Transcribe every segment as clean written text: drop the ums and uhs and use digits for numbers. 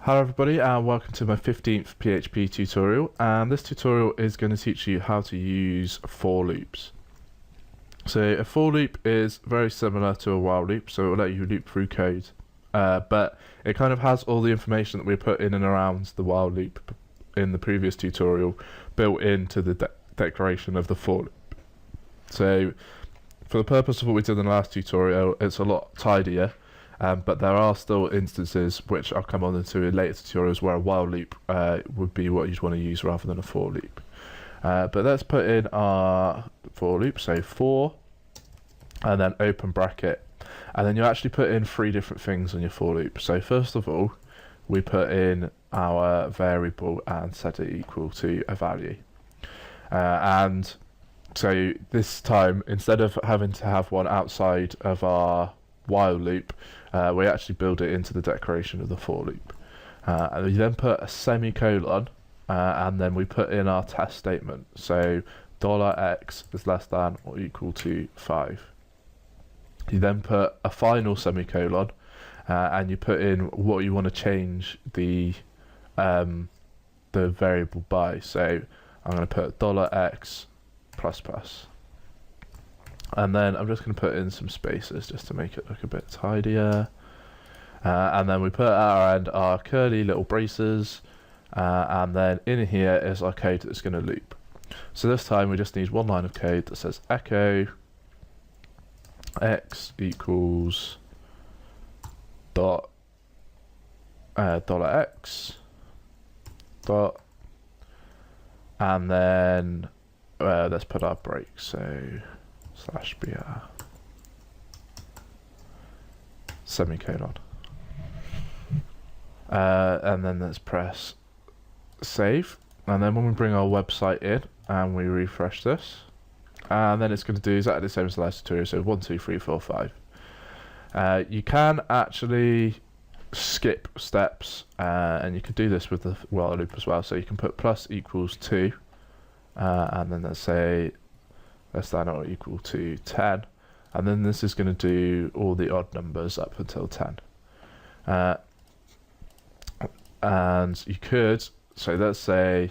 Hello everybody and welcome to my 15th PHP tutorial, and this tutorial is going to teach you how to use for loops. So a for loop is very similar to a while loop, so it will let you loop through code, but it kind of has all the information that we put in and around the while loop in the previous tutorial built into the declaration of the for loop. So for the purpose of what we did in the last tutorial, it's a lot tidier. But there are still instances which I'll come on into in later tutorials where a while loop would be what you'd want to use rather than a for loop. But let's put in our for loop, so for, and then open bracket, and then you actually put in three different things on your for loop. So first of all, we put in our variable and set it equal to a value. And so this time, instead of having to have one outside of our while loop, we actually build it into the declaration of the for loop. And we then put a semicolon, and then we put in our test statement. So $x is less than or equal to 5. You then put a final semicolon, and you put in what you want to change the variable by. So I'm going to put $x plus plus. And then I'm just going to put in some spaces just to make it look a bit tidier. And then we put at our end our curly little braces, and then in here is our code that's going to loop. So this time we just need one line of code that says echo x equals dot $x dot, and then let's put our break, so /br semicolon, and then let's press save. And then when we bring our website in and we refresh this, and then it's going to do exactly the same as the last tutorial, so 1 2 3 4 5. You can actually skip steps, and you can do this with the while loop as well. So you can put plus equals 2, and then let's say less than or equal to 10, and then this is going to do all the odd numbers up until 10. And you could, so let's say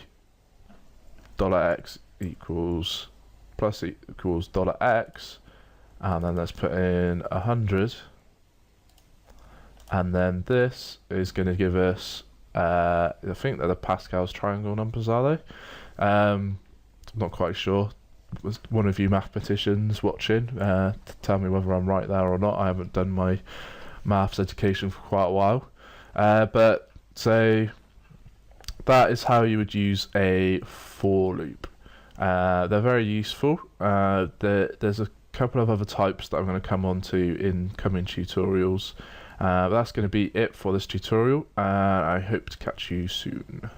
$x equals plus equals $x, and then let's put in 100, and then this is going to give us I think they're the Pascal's triangle numbers, are they? I'm not quite sure. Was one of you mathematicians watching to tell me whether I'm right there or not. I haven't done my maths education for quite a while, but so that is how you would use a for loop. They're very useful. There's a couple of other types that I'm going to come on to in coming tutorials. But that's going to be it for this tutorial, and I hope to catch you soon.